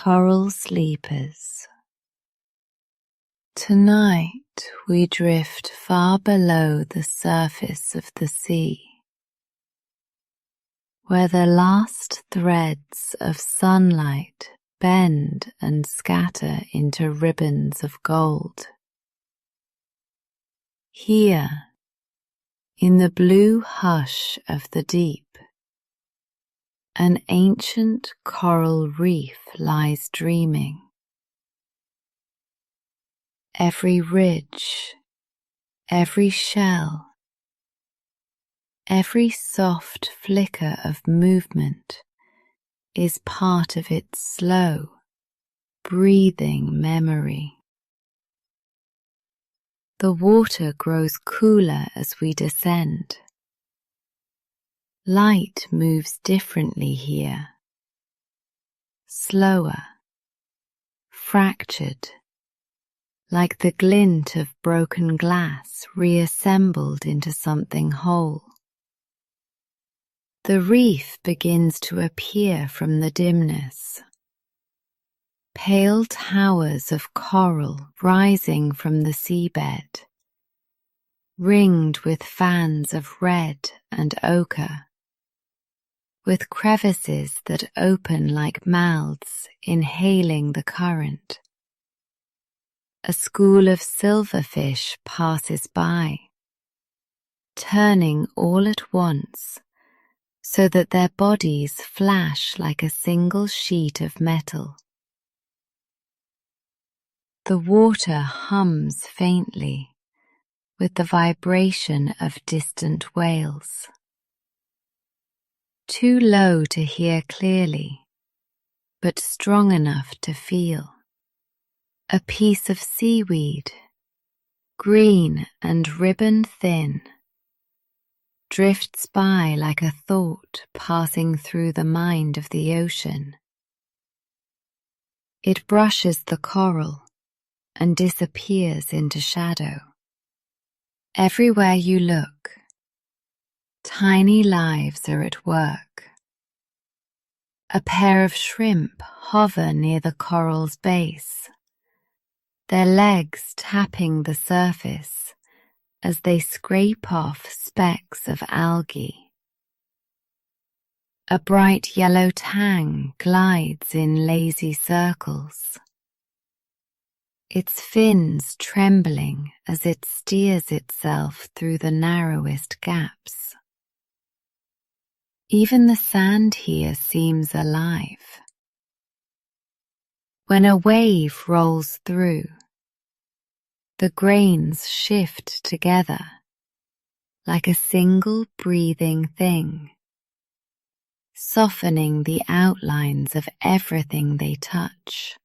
Coral Sleepers. Tonight we drift far below the surface of the sea, where the last threads of sunlight bend and scatter into ribbons of gold. Here, in the blue hush of the deep, an ancient coral reef lies dreaming. Every ridge, every shell, every soft flicker of movement is part of its slow, breathing memory. The water grows cooler as we descend. Light moves differently here, slower, fractured, like the glint of broken glass reassembled into something whole. The reef begins to appear from the dimness. Pale towers of coral rising from the seabed, ringed with fans of red and ochre, with crevices that open like mouths inhaling the current. A school of silverfish passes by, turning all at once so that their bodies flash like a single sheet of metal. The water hums faintly with the vibration of distant wails. Too low to hear clearly, but strong enough to feel. A piece of seaweed, green and ribbon thin, drifts by like a thought passing through the mind of the ocean. It brushes the coral and disappears into shadow. Everywhere you look, tiny lives are at work. A pair of shrimp hover near the coral's base, their legs tapping the surface as they scrape off specks of algae. A bright yellow tang glides in lazy circles, its fins trembling as it steers itself through the narrowest gaps. Even the sand here seems alive. When a wave rolls through, the grains shift together like a single breathing thing, softening the outlines of everything they touch.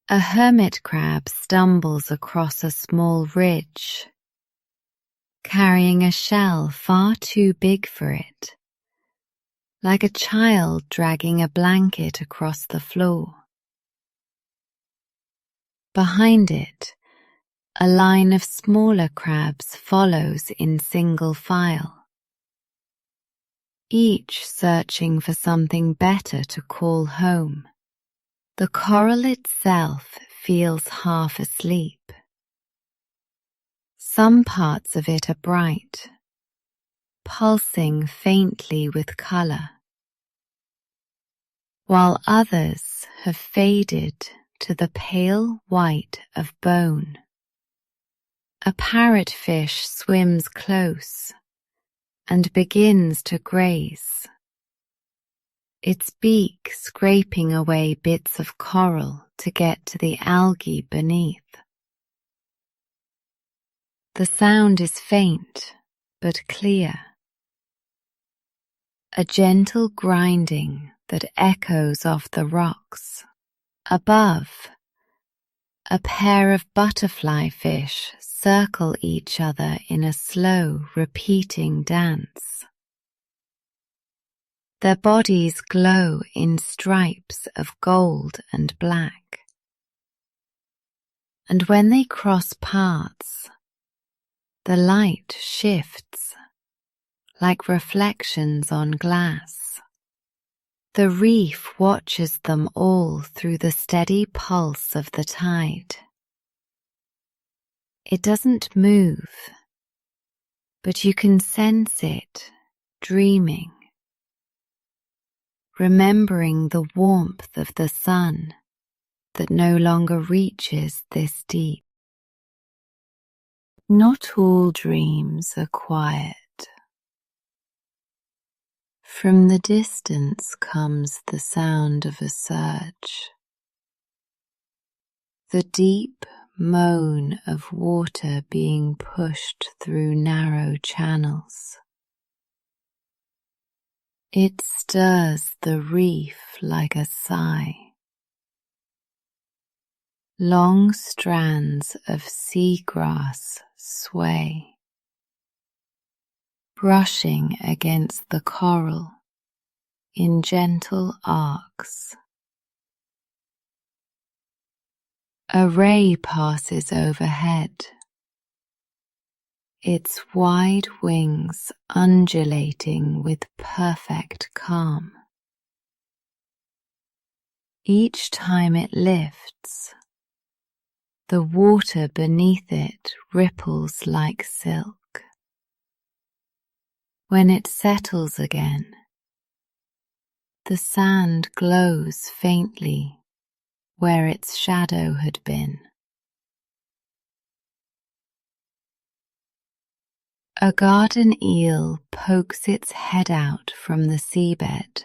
A hermit crab stumbles across a small ridge, carrying a shell far too big for it, like a child dragging a blanket across the floor. Behind it, a line of smaller crabs follows in single file, each searching for something better to call home. The coral itself feels half asleep. Some parts of it are bright, pulsing faintly with colour, while others have faded to the pale white of bone. A parrotfish swims close and begins to graze, its beak scraping away bits of coral to get to the algae beneath. The sound is faint but clear, a gentle grinding that echoes off the rocks. Above, a pair of butterfly fish circle each other in a slow, repeating dance. Their bodies glow in stripes of gold and black. And when they cross paths, the light shifts like reflections on glass. The reef watches them all through the steady pulse of the tide. It doesn't move, but you can sense it dreaming, remembering the warmth of the sun that no longer reaches this deep. Not all dreams are quiet. From the distance comes the sound of a surge, the deep moan of water being pushed through narrow channels. It stirs the reef like a sigh. Long strands of seagrass sway, brushing against the coral in gentle arcs. A ray passes overhead, its wide wings undulating with perfect calm. Each time it lifts, the water beneath it ripples like silk. When it settles again, the sand glows faintly where its shadow had been. A garden eel pokes its head out from the seabed,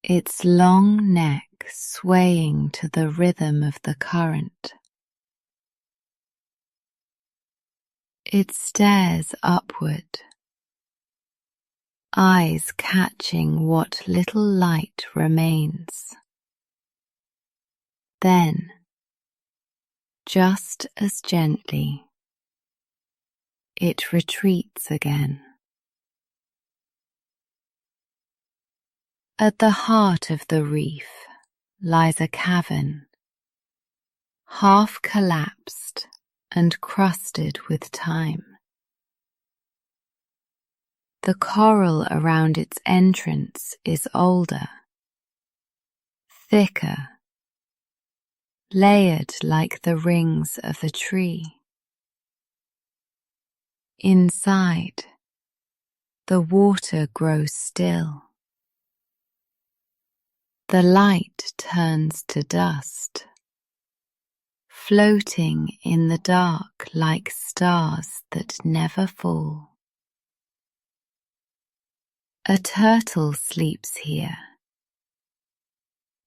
its long neck swaying to the rhythm of the current. It stares upward, eyes catching what little light remains. Then, just as gently, it retreats again. At the heart of the reef lies a cavern, half collapsed and crusted with time. The coral around its entrance is older, thicker, layered like the rings of a tree. Inside, the water grows still. The light turns to dust, floating in the dark like stars that never fall. A turtle sleeps here,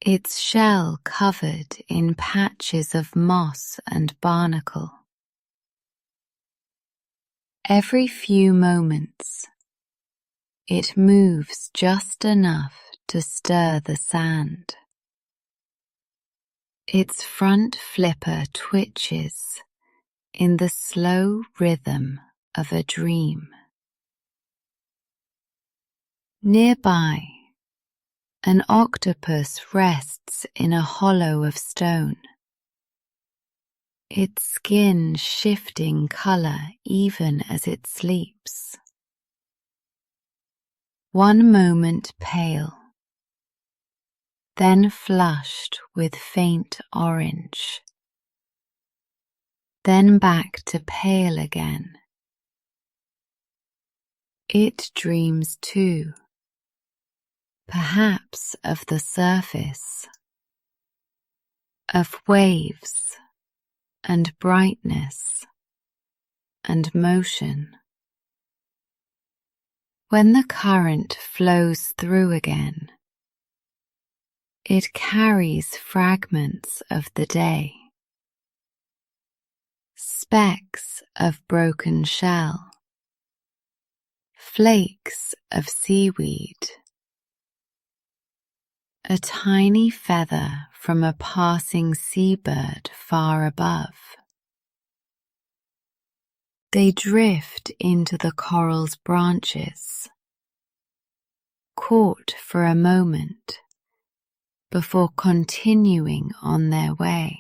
its shell covered in patches of moss and barnacle. Every few moments, it moves just enough to stir the sand. Its front flipper twitches in the slow rhythm of a dream. Nearby, an octopus rests in a hollow of stone, its skin shifting colour even as it sleeps. One moment pale, then flushed with faint orange, then back to pale again. It dreams too, perhaps of the surface, of waves and brightness and motion. When the current flows through again, it carries fragments of the day, specks of broken shell, flakes of seaweed, a tiny feather from a passing seabird far above. They drift into the coral's branches, caught for a moment before continuing on their way.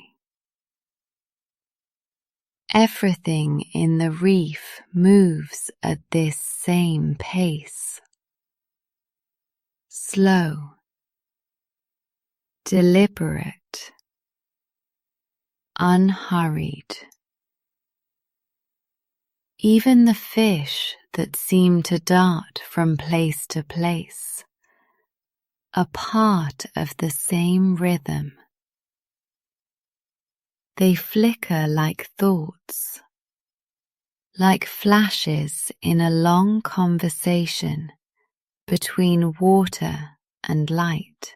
Everything in the reef moves at this same pace. slow, deliberate, unhurried. Even the fish that seem to dart from place to place are part of the same rhythm. They flicker like thoughts, like flashes in a long conversation between water and light.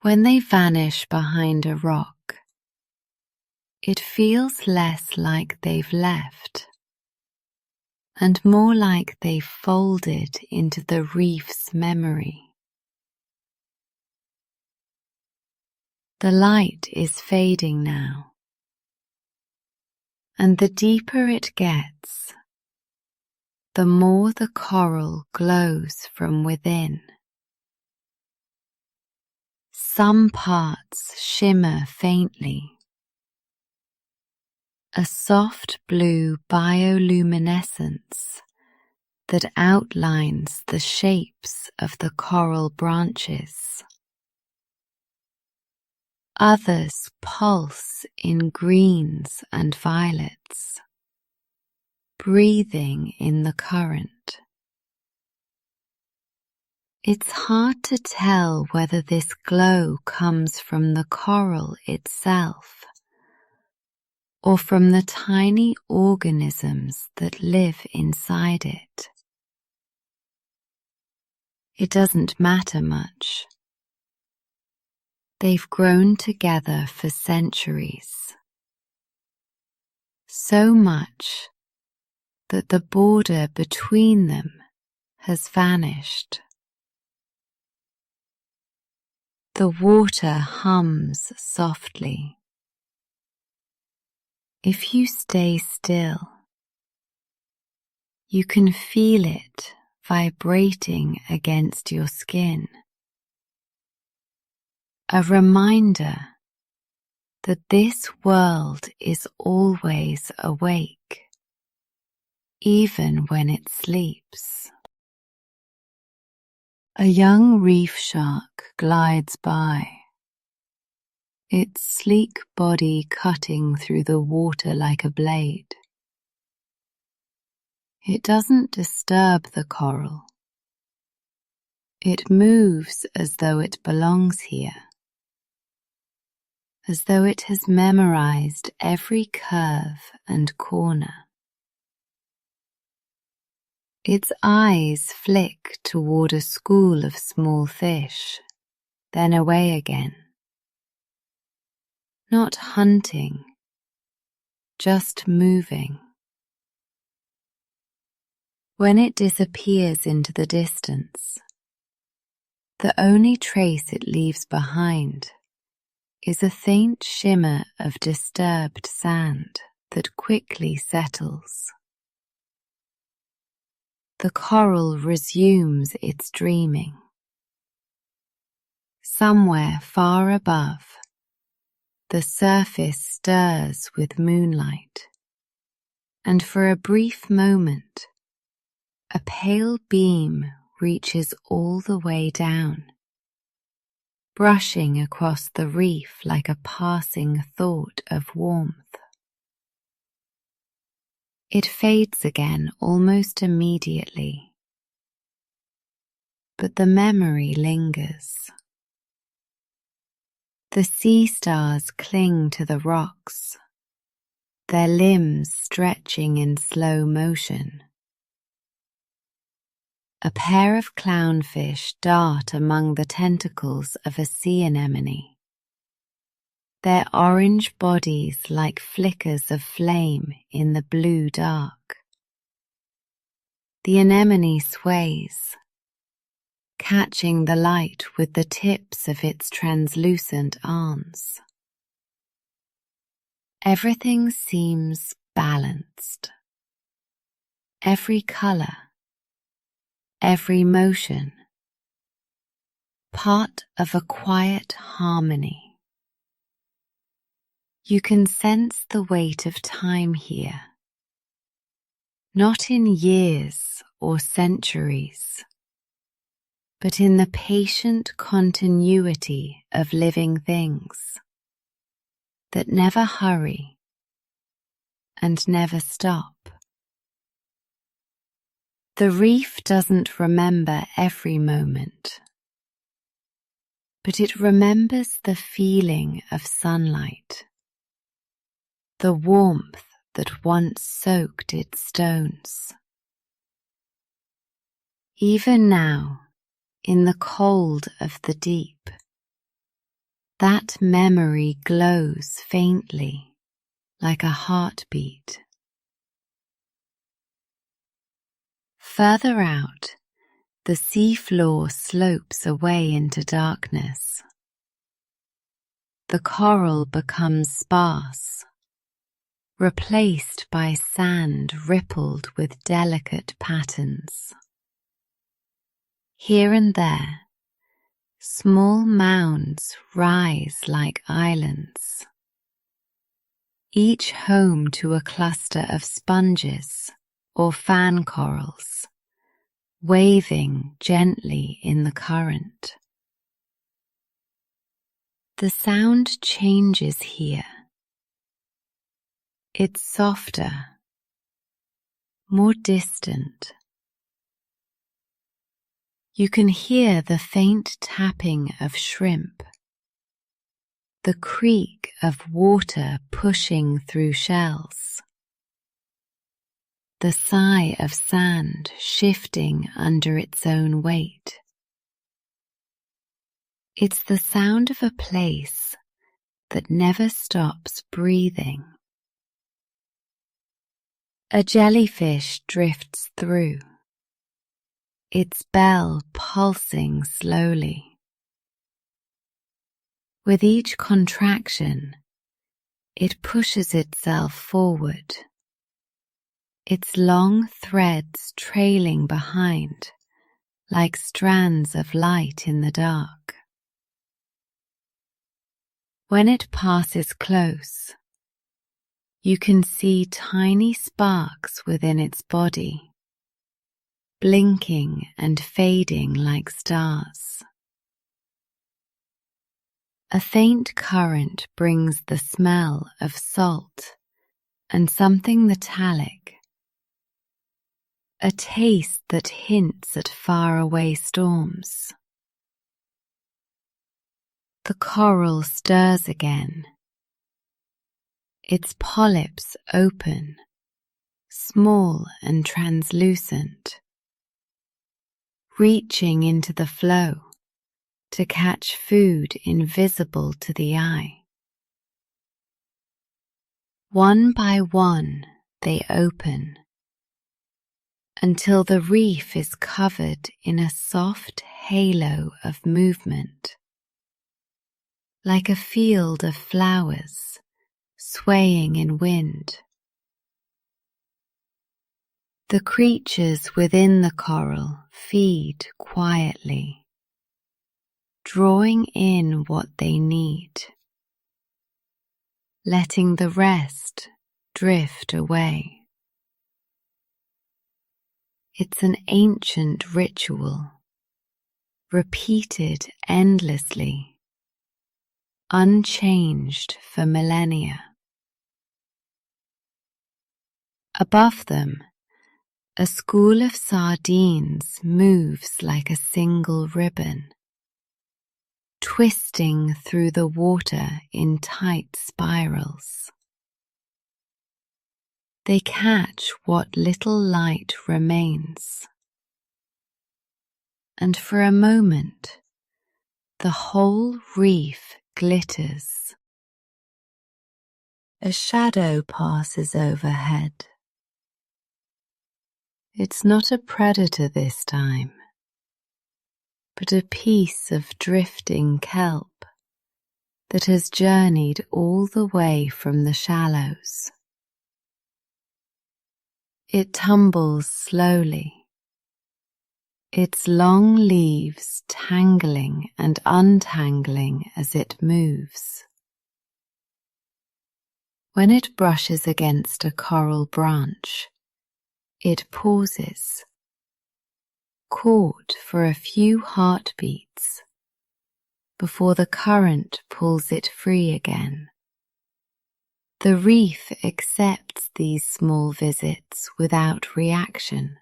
When they vanish behind a rock, it feels less like they've left and more like they've folded into the reef's memory. The light is fading now, and the deeper it gets, the more the coral glows from within. Some parts shimmer faintly, a soft blue bioluminescence that outlines the shapes of the coral branches. Others pulse in greens and violets, breathing in the current. It's hard to tell whether this glow comes from the coral itself or from the tiny organisms that live inside it. It doesn't matter much. They've grown together for centuries, so much that the border between them has vanished. The water hums softly. If you stay still, you can feel it vibrating against your skin. A reminder that this world is always awake, even when it sleeps. A young reef shark glides by, its sleek body cutting through the water like a blade. It doesn't disturb the coral. It moves as though it belongs here, as though it has memorized every curve and corner. Its eyes flick toward a school of small fish, then away again. Not hunting, just moving. When it disappears into the distance, the only trace it leaves behind is a faint shimmer of disturbed sand that quickly settles. The coral resumes its dreaming. Somewhere far above, the surface stirs with moonlight, and for a brief moment, a pale beam reaches all the way down, brushing across the reef like a passing thought of warmth. It fades again almost immediately, but the memory lingers. The sea stars cling to the rocks, their limbs stretching in slow motion. A pair of clownfish dart among the tentacles of a sea anemone, their orange bodies like flickers of flame in the blue dark. The anemone sways, catching the light with the tips of its translucent arms. Everything seems balanced. Every color, every motion, part of a quiet harmony. You can sense the weight of time here, not in years or centuries, but in the patient continuity of living things that never hurry and never stop. The reef doesn't remember every moment, but it remembers the feeling of sunlight, the warmth that once soaked its stones. Even now, in the cold of the deep, that memory glows faintly like a heartbeat. Further out, the seafloor slopes away into darkness. The coral becomes sparse, replaced by sand rippled with delicate patterns. Here and there, small mounds rise like islands, each home to a cluster of sponges or fan corals, waving gently in the current. The sound changes here. It's softer, more distant. You can hear the faint tapping of shrimp, the creak of water pushing through shells, the sigh of sand shifting under its own weight. It's the sound of a place that never stops breathing. A jellyfish drifts through, its bell pulsing slowly. With each contraction, it pushes itself forward, its long threads trailing behind like strands of light in the dark. When it passes close, you can see tiny sparks within its body, blinking and fading like stars. A faint current brings the smell of salt and something metallic, a taste that hints at faraway storms. The coral stirs again, its polyps open, small and translucent, reaching into the flow to catch food invisible to the eye. One by one they open, until the reef is covered in a soft halo of movement, like a field of flowers swaying in wind. The creatures within the coral feed quietly, drawing in what they need, letting the rest drift away. It's an ancient ritual, repeated endlessly, unchanged for millennia. Above them, a school of sardines moves like a single ribbon, twisting through the water in tight spirals. They catch what little light remains, and for a moment, the whole reef glitters. A shadow passes overhead. It's not a predator this time, but a piece of drifting kelp that has journeyed all the way from the shallows. It tumbles slowly, its long leaves tangling and untangling as it moves. When it brushes against a coral branch, it pauses, caught for a few heartbeats before the current pulls it free again. The reef accepts these small visits without reaction.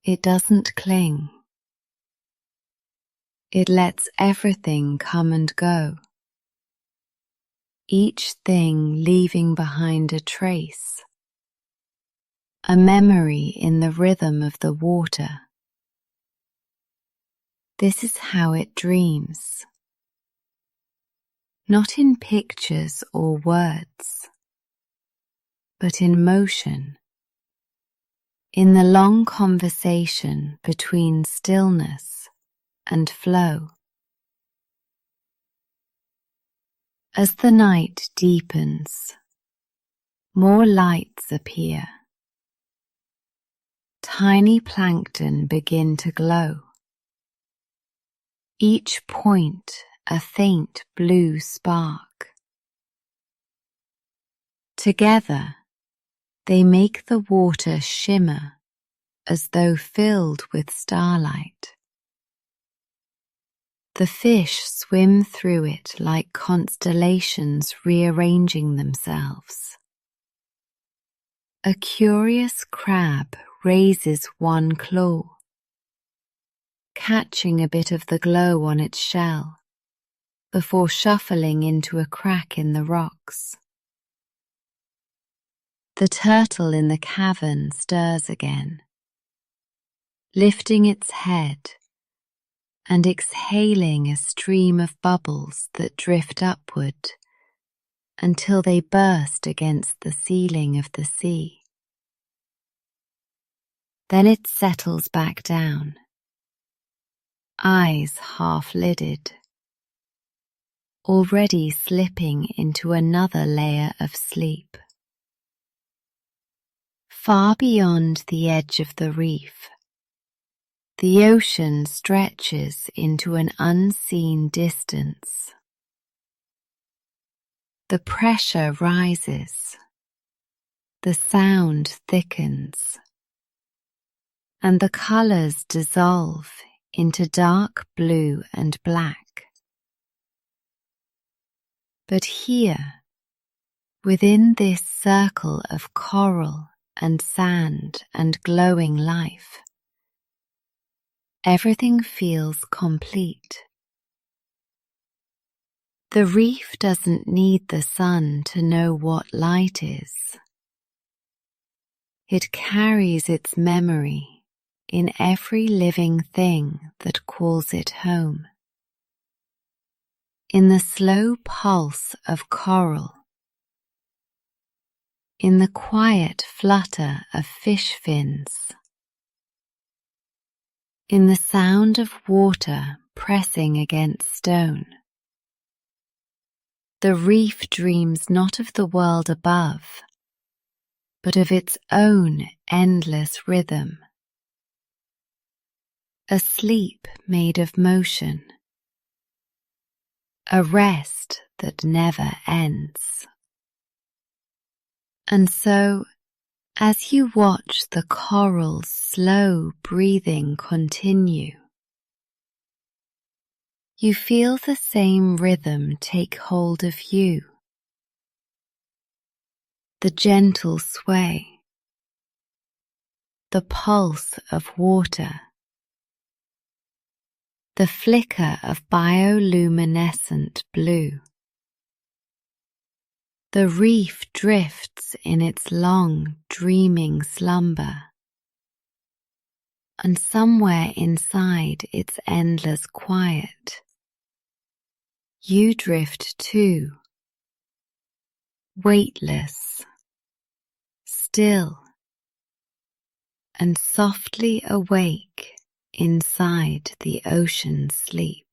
It doesn't cling. It lets everything come and go, each thing leaving behind a trace, a memory in the rhythm of the water. This is how it dreams, not in pictures or words, but in motion, in the long conversation between stillness and flow. As the night deepens, more lights appear. Tiny plankton begin to glow, each point a faint blue spark. Together, they make the water shimmer as though filled with starlight. The fish swim through it like constellations rearranging themselves. A curious crab raises one claw, catching a bit of the glow on its shell before shuffling into a crack in the rocks. The turtle in the cavern stirs again, lifting its head and exhaling a stream of bubbles that drift upward until they burst against the ceiling of the sea. Then it settles back down, eyes half-lidded, already slipping into another layer of sleep. Far beyond the edge of the reef, the ocean stretches into an unseen distance. The pressure rises, the sound thickens, and the colors dissolve into dark blue and black. But here, within this circle of coral and sand and glowing life, everything feels complete. The reef doesn't need the sun to know what light is. It carries its memory in every living thing that calls it home. In the slow pulse of coral, in the quiet flutter of fish fins, in the sound of water pressing against stone. The reef dreams not of the world above, but of its own endless rhythm. A sleep made of motion, a rest that never ends. And so, as you watch the coral's slow breathing continue, you feel the same rhythm take hold of you. The gentle sway, the pulse of water, the flicker of bioluminescent blue. The reef drifts in its long, dreaming slumber, and somewhere inside its endless quiet, you drift too, weightless, still, and softly awake inside the ocean's sleep.